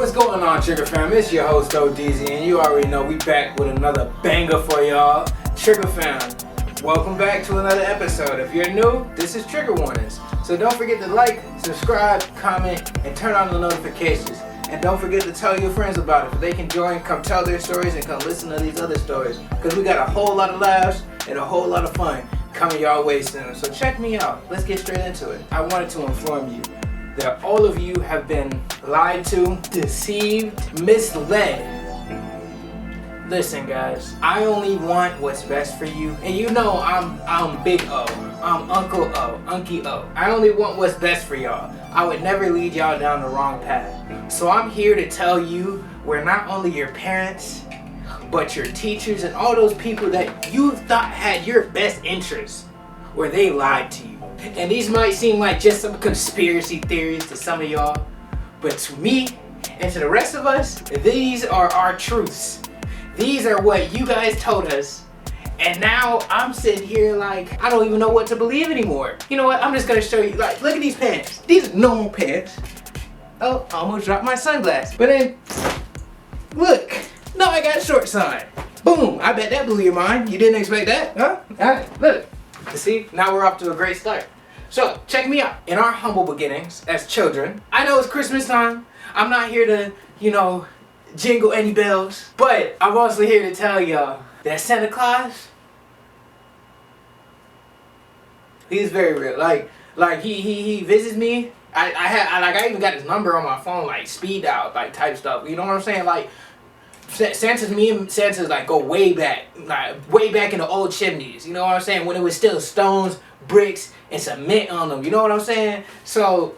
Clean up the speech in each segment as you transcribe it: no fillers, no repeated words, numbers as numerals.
What's going on, Trigger Fam? It's your host, ODZ, and you already know we back with another banger for y'all. Trigger Fam, welcome back to another episode. If you're new, this is Trigger Warnings. So don't forget to like, subscribe, comment, and turn on the notifications. And don't forget to tell your friends about it. If they can join, come tell their stories and come listen to these other stories. Because we got a whole lot of laughs and a whole lot of fun coming y'all way soon. So check me out. Let's get straight into it. I wanted to inform you that all of you have been lied to, deceived, misled. Listen, guys, I only want what's best for you. And you know I'm Big O. I'm Uncle O, Unky O. I only want what's best for y'all. I would never lead y'all down the wrong path. So I'm here to tell you we're not only your parents, but your teachers and all those people that you thought had your best interests, where they lied to you. And these might seem like just some conspiracy theories to some of y'all, but to me and to the rest of us, these are our truths. These are what you guys told us, and now I'm sitting here like I don't even know what to believe anymore. You know what? I'm just gonna show you. Like, look at these pants. These are normal pants. Oh, I almost dropped my sunglasses. But then, look. Now I got shorts on. Boom. I bet that blew your mind. You didn't expect that, huh? Alright, look. You see? Now we're off to a great start. So, check me out. In our humble beginnings as children, I know it's Christmas time. I'm not here to, jingle any bells. But I'm also here to tell y'all that Santa Claus, he's very real. Like he visits me. I even got his number on my phone, like speed dial, like type stuff. You know what I'm saying? Like me and Santa's like go way back in the old chimneys. You know what I'm saying? When it was still stones, bricks, and cement on them. You know what I'm saying? So,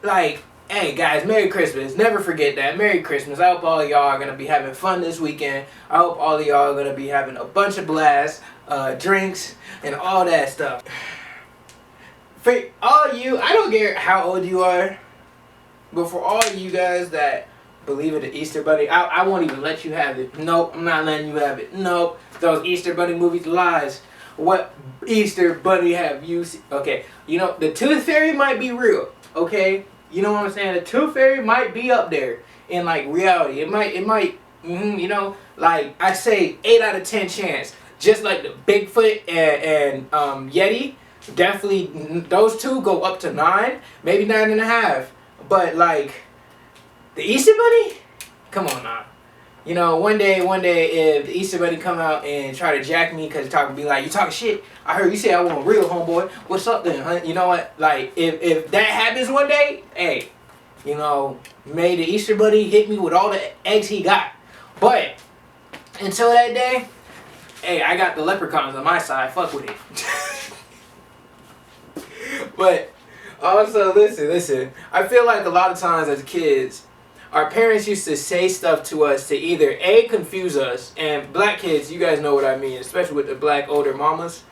like, hey guys, Merry Christmas. Never forget that. Merry Christmas. I hope all of y'all are going to be having fun this weekend. I hope all of y'all are going to be having a bunch of blasts, drinks, and all that stuff. For all of you, I don't care how old you are, but for all of you guys that believe in the Easter Bunny, I won't even let you have it. Nope, I'm not letting you have it. Nope, those Easter Bunny movies, lies. What Easter Bunny have you seen? Okay, the Tooth Fairy might be real, okay? You know what I'm saying? The Tooth Fairy might be up there in, like, reality. It might, like, I say 8 out of 10 chance. Just like the Bigfoot and Yeti, definitely those two go up to 9, maybe 9.5. But, like, the Easter Bunny? Come on now. One day, if the Easter Bunny come out and try to jack me because be like, you talking shit? I heard you say I want a real homeboy. What's up then, huh? You know what? Like, if that happens one day, hey, may the Easter Bunny hit me with all the eggs he got. But until that day, hey, I got the leprechauns on my side. Fuck with it. But also, listen. I feel like a lot of times as kids, our parents used to say stuff to us to either confuse us, and black kids, you guys know what I mean, especially with the black older mamas.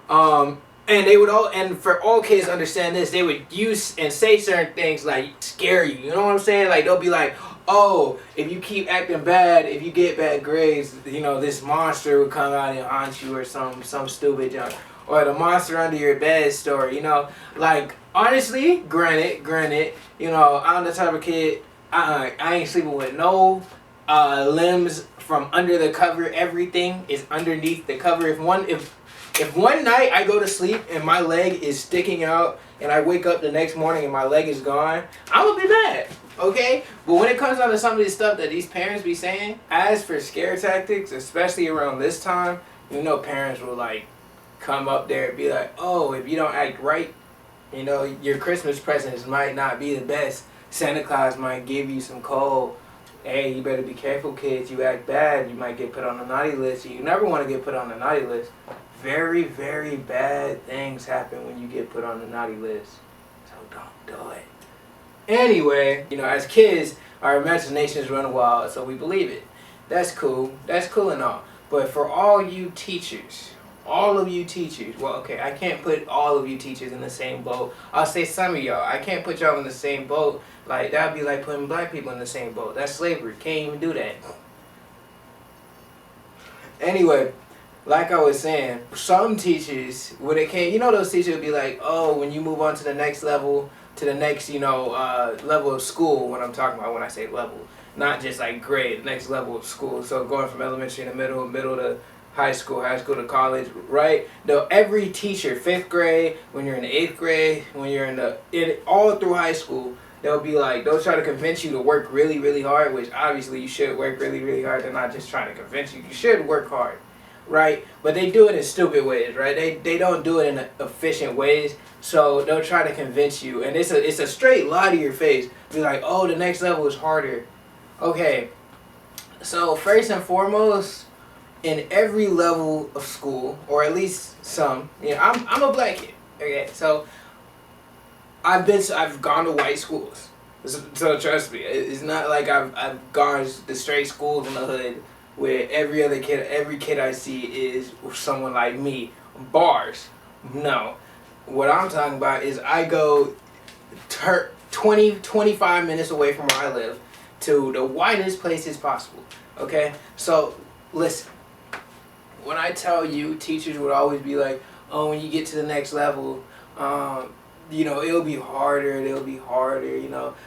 And they would and for all kids understand this, they would use and say certain things like scare you. You know what I'm saying? Like they'll be like, oh, if you keep acting bad, if you get bad grades, this monster will come out and haunt you or some stupid junk. Or the monster under your bed story, Like, honestly, granted, I'm the type of kid, I ain't sleeping with no limbs from under the cover. Everything is underneath the cover. If one night I go to sleep and my leg is sticking out and I wake up the next morning and my leg is gone, I'm gonna be mad, okay? But when it comes down to some of this stuff that these parents be saying, as for scare tactics, especially around this time, parents will like come up there and be like, oh, if you don't act right, your Christmas presents might not be the best. Santa Claus might give you some coal. Hey, you better be careful, kids. You act bad, you might get put on the naughty list. You never want to get put on the naughty list. Very, very bad things happen when you get put on the naughty list. So don't do it. Anyway, as kids, our imaginations run wild, so we believe it. That's cool. That's cool and all. But for all of you teachers, well, okay, I can't put all of you teachers in the same boat. I'll say some of y'all. I can't put y'all in the same boat. Like, that would be like putting black people in the same boat. That's slavery. Can't even do that. Anyway, like I was saying, some teachers, when it came, those teachers would be like, oh, when you move on to the next level, to the next, level of school, what I'm talking about when I say level, not just like grade, next level of school. So going from elementary to middle, middle to high school to college, right? No, every teacher, 5th grade, when you're in the 8th grade, when you're in all through high school, they'll be like, they'll try to convince you to work really, really hard, which obviously you should work really, really hard. They're not just trying to convince you. You should work hard, right? But they do it in stupid ways, right? They don't do it in efficient ways. So they'll try to convince you, and it's a straight lie to your face. Be like, oh, the next level is harder. Okay, so first and foremost, in every level of school, or at least some, I'm a black kid. Okay, so I've gone to white schools, so trust me, it's not like I've gone to the straight schools in the hood where every kid I see is someone like me. Bars, no. What I'm talking about is I go 25 minutes away from where I live to the whitest places possible. Okay, so listen. When I tell you, teachers would always be like, oh, when you get to the next level, it'll be harder,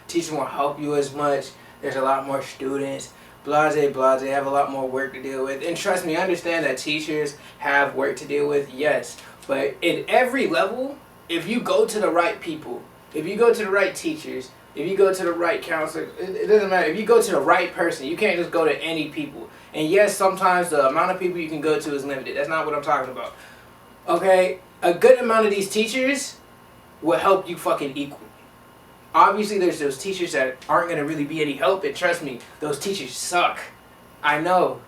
teachers won't help you as much, there's a lot more students, blase, have a lot more work to deal with. And trust me, I understand that teachers have work to deal with, yes, but in every level, if you go to the right people, if you go to the right teachers, if you go to the right counselors, it doesn't matter. If you go to the right person, you can't just go to any people. And yes, sometimes the amount of people you can go to is limited. That's not what I'm talking about. Okay? A good amount of these teachers will help you fucking equally. Obviously, there's those teachers that aren't going to really be any help. And trust me, those teachers suck. I know.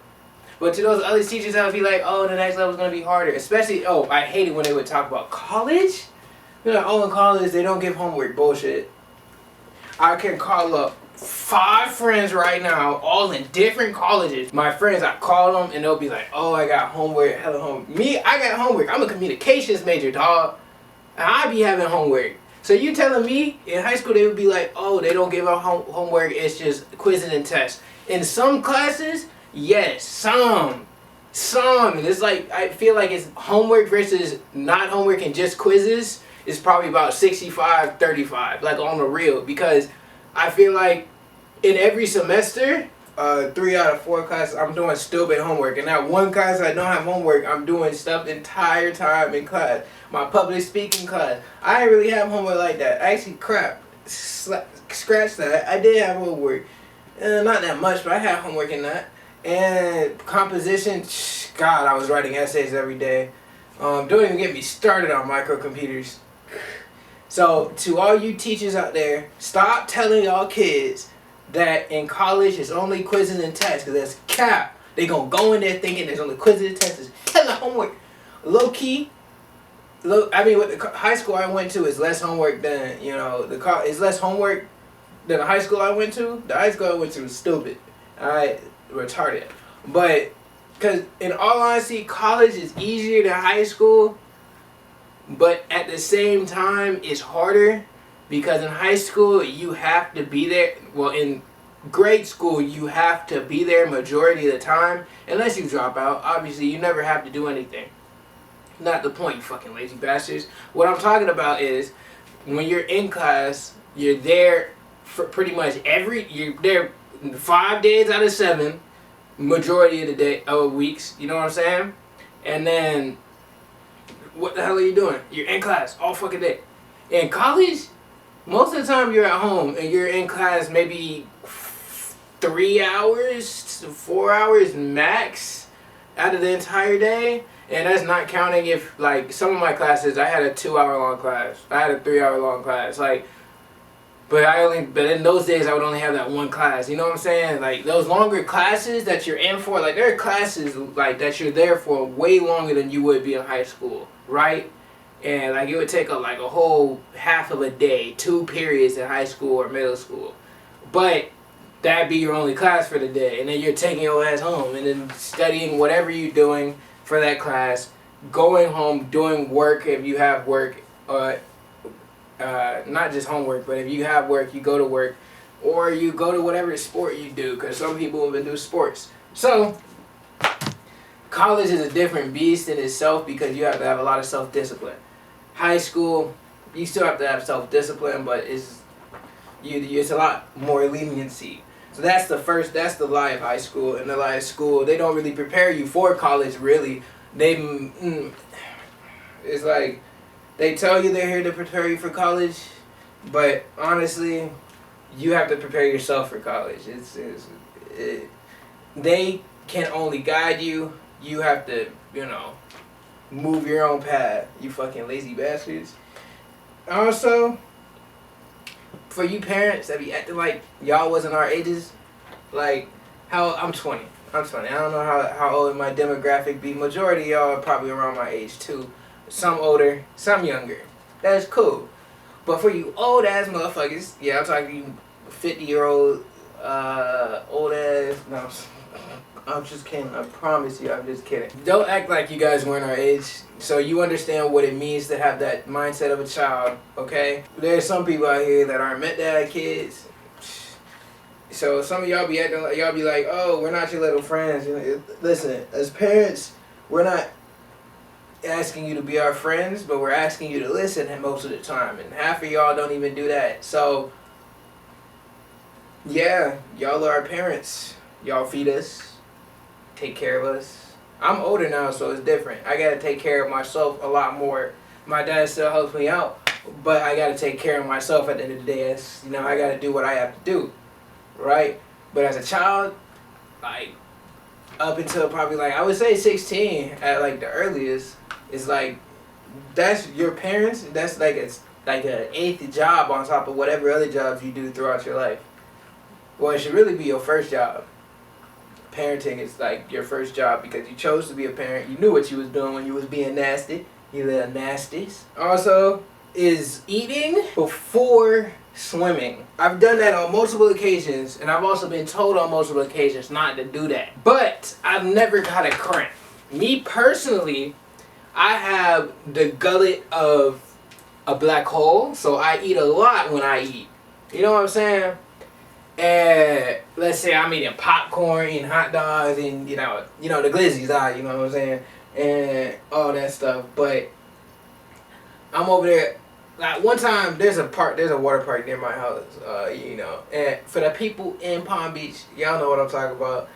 But to those other teachers that would be like, oh, the next level is going to be harder. Especially, I hate it when they would talk about college. They're like, oh, in college, they don't give homework. Bullshit. I can call up 5 friends right now, all in different colleges. My friends, I call them and they'll be like, oh, I got homework, hella homework. Me, I got homework. I'm a communications major, dog. And I be having homework. So you telling me in high school they would be like, oh, they don't give out homework, it's just quizzes and tests. In some classes, yes, some. It's like, I feel like it's homework versus not homework and just quizzes. It's probably about 65-35, like on the real, because I feel like in every semester, 3 out of 4 classes, I'm doing stupid homework, and that one class I don't have homework, I'm doing stuff the entire time in class. My public speaking class, I didn't really have homework like that. Actually, crap, scratch that. I did have homework, not that much, but I had homework in that. And composition, God, I was writing essays every day. Don't even get me started on microcomputers. So to all you teachers out there, stop telling y'all kids that in college it's only quizzes and tests, because that's cap. They gonna go in there thinking there's only quizzes and tests. There's hella homework. Low key, what the high school I went to is less homework than, it's less homework than the high school I went to. The high school I went to was stupid. Alright, retarded. But, because in all honesty, college is easier than high school. But at the same time, it's harder because in high school, you have to be there. Well, in grade school, you have to be there majority of the time. Unless you drop out. Obviously, you never have to do anything. Not the point, you fucking lazy bastards. What I'm talking about is when you're in class, you're there for pretty much you're there 5 days out of 7, majority of the weeks. You know what I'm saying? And then what the hell are you doing? You're in class all fucking day. In college, most of the time you're at home and you're in class maybe 3 hours to 4 hours max out of the entire day. And that's not counting if, like, some of my classes, I had a 2-hour long class. I had a 3-hour long class. But in those days I would only have that one class. You know what I'm saying? Like, those longer classes that you're in for, like, there are classes like that you're there for way longer than you would be in high school, right? And like it would take a whole half of a day, 2 periods in high school or middle school. But that'd be your only class for the day, and then you're taking your ass home and then studying whatever you're doing for that class, going home, doing work if you have work, not just homework, but if you have work, you go to work, or you go to whatever sport you do, because some people even do sports. So, college is a different beast in itself because you have to have a lot of self-discipline. High school, you still have to have self-discipline, but it's a lot more leniency. So that's the lie of high school. And the lie of school, they don't really prepare you for college, really. It's like, they tell you they're here to prepare you for college, but honestly, you have to prepare yourself for college. They can only guide you. You have to, move your own path. You fucking lazy bastards. Also, for you parents that be acting like y'all wasn't our ages, like I'm 20. I don't know how old my demographic be. Majority of y'all are probably around my age too. Some older, some younger. That's cool. But for you old ass motherfuckers, yeah, I'm talking to you 50-year-old old ass. No, I'm just kidding. I promise you, I'm just kidding. Don't act like you guys weren't our age, so you understand what it means to have that mindset of a child, okay? There's some people out here that aren't meant to have kids. So some of y'all be acting like, y'all be like, oh, we're not your little friends. Listen, as parents, we're not asking you to be our friends, but we're asking you to listen most of the time, and half of y'all don't even do that. So, yeah, y'all are our parents. Y'all feed us, take care of us. I'm older now, so it's different. I gotta take care of myself a lot more. My dad still helps me out, but I gotta take care of myself at the end of the day. I gotta do what I have to do, right? But as a child, like, up until probably, like, I would say 16 at, like, the earliest, it's like, that's your parents. That's like an eighth job on top of whatever other jobs you do throughout your life. Well, it should really be your first job. Parenting is like your first job because you chose to be a parent. You knew what you was doing when you was being nasty. You little nasties. Also, is eating before swimming. I've done that on multiple occasions, and I've also been told on multiple occasions not to do that. But I've never got a cramp. Me personally, I have the gullet of a black hole, so I eat a lot when I eat. You know what I'm saying? And let's say I'm eating popcorn, eating hot dogs, and the glizzies out, you know what I'm saying, and all that stuff. But I'm over there. Like one time, there's a water park near my house, and for the people in Palm Beach, y'all know what I'm talking about.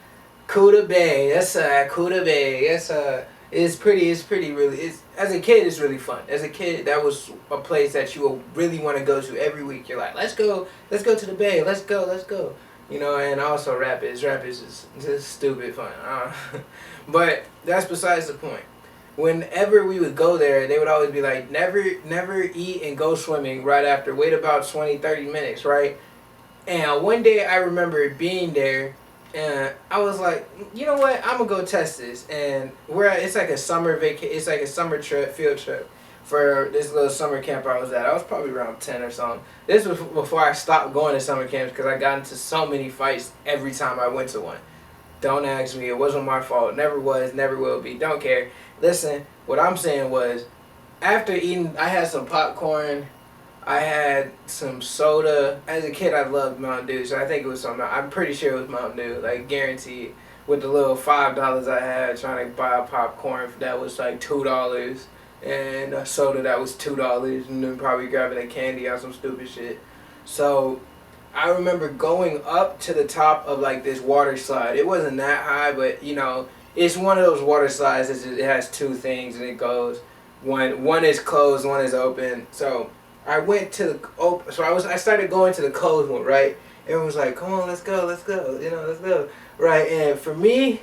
Cuda Bay, Cuda Bay, it's pretty really, as a kid, it's really fun. As a kid, that was a place that you would really want to go to every week. You're like, let's go to the Bay, let's go. And also Rapids is just stupid fun. But that's besides the point. Whenever we would go there, they would always be like, never eat and go swimming right after. Wait about 20-30 minutes, right? And one day I remember being there, and I was like, you know what? I'm gonna go test this. And it's like a summer it's like a summer trip, field trip for this little summer camp I was at. I was probably around 10 or something. This was before I stopped going to summer camps because I got into so many fights every time I went to one. Don't ask me. It wasn't my fault. Never was, never will be. Don't care. Listen, what I'm saying was, after eating, I had some popcorn. I had some soda. As a kid, I loved Mountain Dew, so I think it was something. I'm pretty sure it was Mountain Dew, like guaranteed. With the little $5 I had trying to buy a popcorn that was like $2, and a soda that was $2, and then probably grabbing a candy or some stupid shit. So I remember going up to the top of like this water slide. It wasn't that high, but it's one of those water slides. It has two things, and it goes one is closed, one is open. So I went to the open. So I started going to the closed one, right? Everyone was like, "Come on, let's go, let's go, let's go." Right? And for me,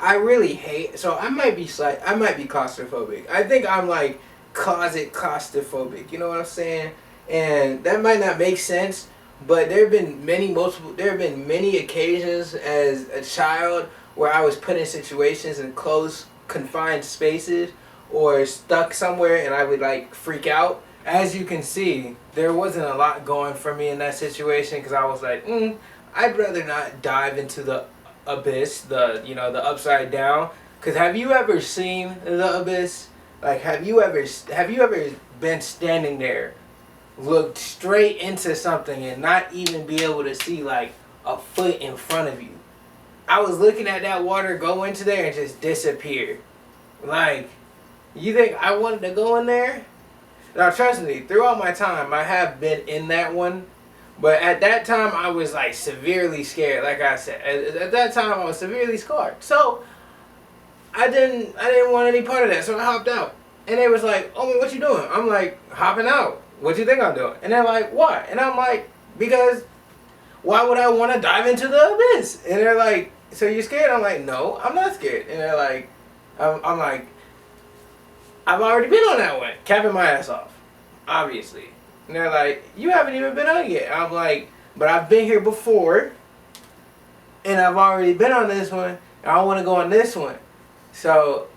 I really hate. So I might be claustrophobic. I think I'm like closet claustrophobic. You know what I'm saying? And that might not make sense, but there have been many occasions as a child where I was put in situations in closed, confined spaces or stuck somewhere, and I would like freak out. As you can see, there wasn't a lot going for me in that situation because I was like, I'd rather not dive into the abyss, the upside down. Because have you ever seen the abyss? Like, have you ever been standing there, looked straight into something, and not even be able to see like a foot in front of you? I was looking at that water go into there and just disappear. Like, you think I wanted to go in there? Now, trust me, throughout my time, I have been in that one, But at that time, I was like severely scared. Like I said, at that time, I was severely scarred. So I didn't want any part of that. So I hopped out. And they was like, "Oh, what you doing?" I'm like, "Hopping out. What you think I'm doing?" And they're like, "Why?" And I'm like, "Because why would I want to dive into the abyss?" And they're like, "So you're scared?" I'm like, "No, I'm not scared." And they're like, I'm like, "I've already been on that one, capping my ass off, obviously." And they're like, "You haven't even been on it yet." I'm like, "But I've been here before, and I've already been on this one, and I want to go on this one." So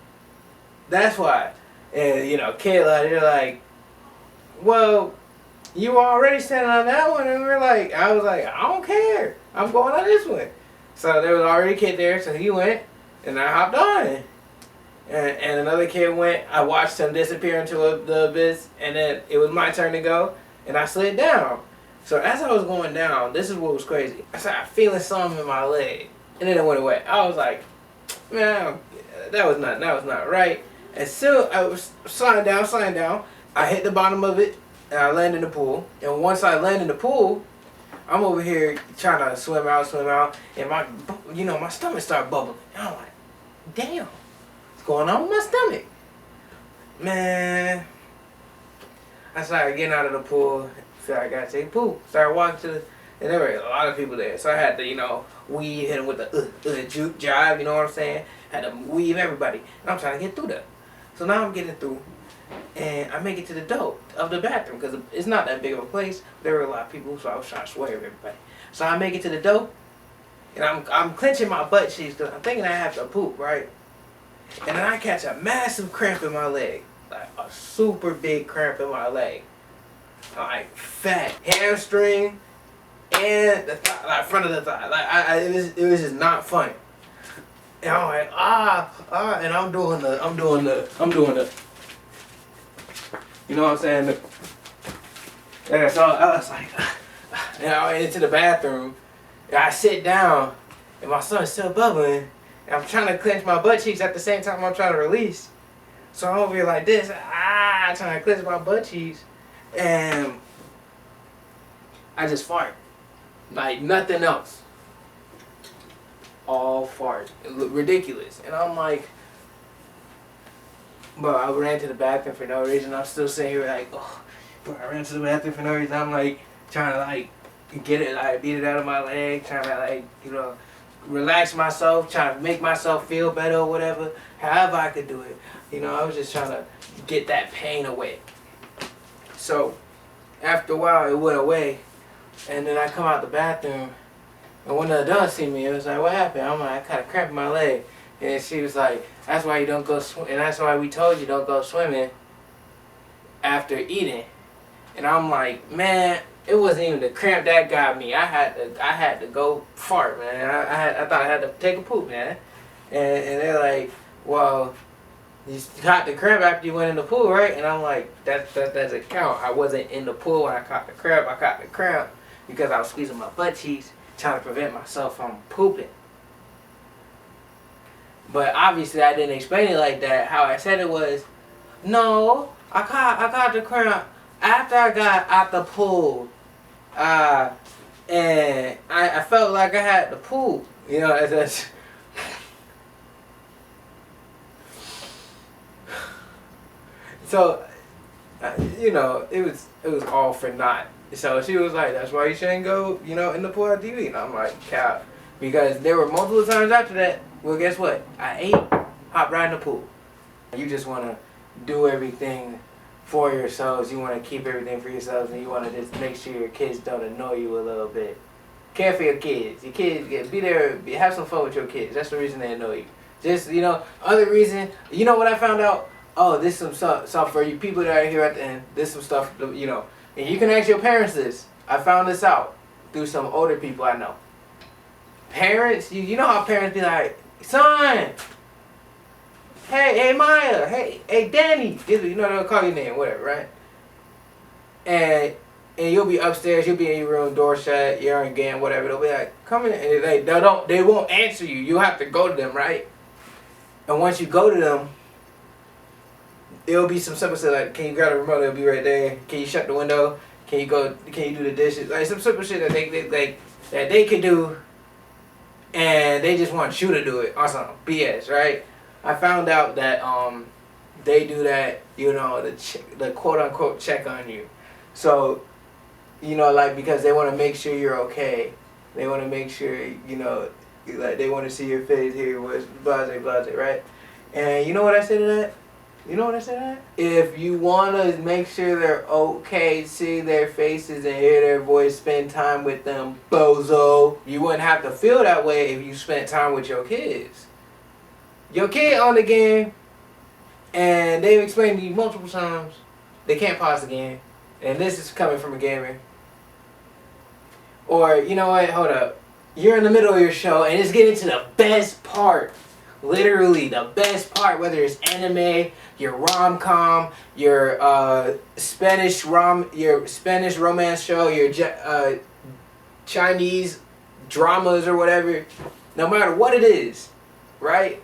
that's why. And Kayla, they're like, "Well, you were already standing on that one," and I was like, "I don't care. I'm going on this one." So there was already a kid there, so he went, and I hopped on it. And another kid went. I watched him disappear into the abyss, and then it was my turn to go, and I slid down. So as I was going down, this is what was crazy. I started feeling something in my leg, and then it went away. I was like, "Man, that was not right." As soon I was sliding down, I hit the bottom of it, and I landed in the pool. And once I land in the pool, I'm over here trying to swim out, and my stomach started bubbling. And I'm like, "Damn, what's going on with my stomach?" Man, I started getting out of the pool. So I gotta take a poop. Started walking and there were a lot of people there. So I had to, weave, hit them with the juke jive, you know what I'm saying? Had to weave everybody. And I'm trying to get through that. So now I'm getting through, and I make it to the door of the bathroom because it's not that big of a place. There were a lot of people, so I was trying to swear at everybody. So I make it to the door, and I'm clenching my butt cheeks because I'm thinking I have to poop, right? And then I catch a massive cramp in my leg, like a super big cramp in my leg, like fat hamstring and the thigh, like front of the thigh. Like it was just not funny. And I'm like, and I'm doing the, you know what I'm saying? Yeah, so I was like, and I went into the bathroom, and I sit down, and my stomach's still bubbling, and I'm trying to clench my butt cheeks at the same time I'm trying to release. So I'm over here like this, trying to clench my butt cheeks, and I just fart, like nothing else. All fart. It looked ridiculous. And I'm like, bro, I ran to the bathroom for no reason. I'm still sitting here like, oh, bro, I ran to the bathroom for no reason. I'm like, trying to get it, beat it out of my leg, trying to relax myself, trying to make myself feel better or whatever, however I could do it. I was just trying to get that pain away. So, after a while, it went away. And then I come out the bathroom, and one of the adults see me, it was like, "What happened?" I'm like, "I kind of cramped my leg." And she was like, "That's why you don't go swim, and that's why we told you don't go swimming after eating." And I'm like, "Man, it wasn't even the cramp that got me. I had to go fart, man. I thought I had to take a poop, man." And they're like, "Well, you caught the cramp after you went in the pool, right?" And I'm like, that doesn't count. I wasn't in the pool when I caught the cramp. I caught the cramp because I was squeezing my butt cheeks, trying to prevent myself from pooping. But obviously I didn't explain it like that. How I said it was, "No, I caught the cramp after I got out the pool. And I felt like I had to poop." That's so it was all for naught. So she was like, "That's why you shouldn't go, in the pool on TV." And I'm like, "Cap." Because there were multiple times after that, well, guess what? I ate, hopped right in the pool. You just want to do everything for yourselves. You want to keep everything for yourselves, and you want to just make sure your kids don't annoy you a little bit. Care for your kids. Your kids, be there, have some fun with your kids. That's the reason they annoy you. Just, other reason, what I found out? Oh, this some stuff for you people that are here at the end. This some stuff, and you can ask your parents this. I found this out through some older people I know. Parents, you know how parents be like, "Son, hey Maya, hey Danny," they'll call your name, whatever, right? And you'll be upstairs, you'll be in your room, door shut, you're on game, whatever. They'll be like, "Come in," and they won't answer you. You have to go to them, right? And once you go to them, it'll be some simple stuff like, "Can you grab the remote? It'll be right there. Can you shut the window? Can you do the dishes? Like some simple shit that they can do, and they just want you to do it or something. BS, right? I found out that they do that, you know, the quote unquote check on you. So, you know, like, because they want to make sure you're okay. They want to make sure, you know, like, they want to see your face, hear your voice, blase, blase, right? And you know what I say to that? You know what I say to that? If you want to make sure they're okay, see their faces and hear their voice, spend time with them, bozo. You wouldn't have to feel that way if you spent time with your kids. Your kid on the game, and they've explained to you multiple times, they can't pause the game. And this is coming from a gamer. Or, you know what, hold up. You're in the middle of your show, and it's getting to the best part. Literally the best part, whether it's anime, your rom-com, your Spanish romance show, your Chinese dramas or whatever. No matter what it is, right?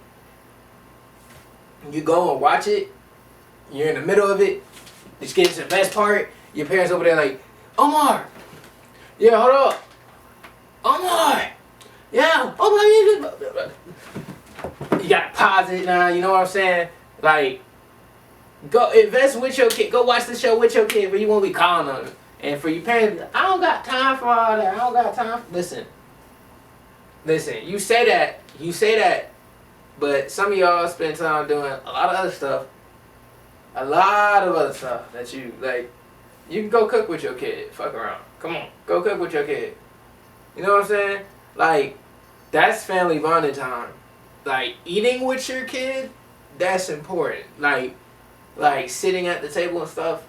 You go and watch it. You're in the middle of it. It's getting to the best part. Your parents over there like, Omar. Yeah, hold up. Omar. Yeah, Omar. You gotta pause it now, you know what I'm saying? Like, go invest with your kid. Go watch the show with your kid, but you won't be calling on them. And for your parents, I don't got time for all that. I don't got time. Listen. You say that, but some of y'all spend time doing a lot of other stuff. A lot of other stuff that you, like, you can go cook with your kid. Fuck around. Come on, go cook with your kid. You know what I'm saying? Like, that's family bonding time. Like, eating with your kid, that's important. Like sitting at the table and stuff,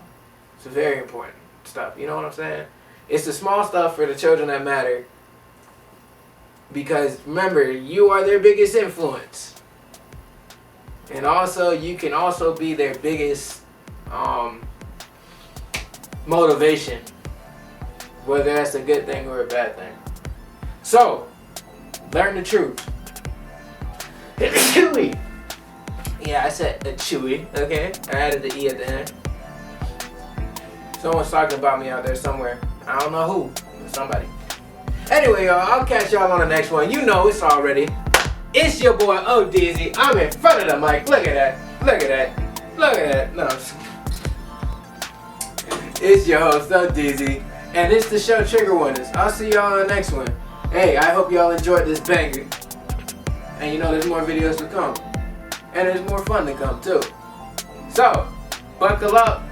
it's very important stuff. You know what I'm saying? It's the small stuff for the children that matter. Because remember, you are their biggest influence. And also, you can also be their biggest motivation. Whether that's a good thing or a bad thing. So, learn the truth. Chewy. Yeah, I said a chewy, okay? I added the E at the end. Someone's talking about me out there somewhere. I don't know who, but somebody. Anyway, y'all, I'll catch y'all on the next one. You know it's already. It's your boy, ODeezy. I'm in front of the mic. Look at that. Look at that. Look at that. No. It's your host, ODeezy. And it's the show Trigger Warnings. I'll see y'all on the next one. Hey, I hope y'all enjoyed this banger. And you know there's more videos to come. And there's more fun to come too. So, buckle up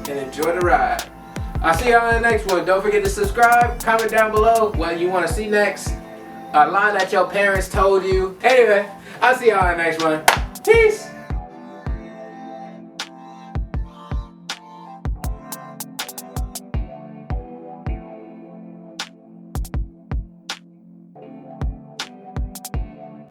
and enjoy the ride. I'll see y'all in the next one. Don't forget to subscribe, comment down below what you want to see next. A line that your parents told you. Anyway, I'll see y'all in the next one. Peace.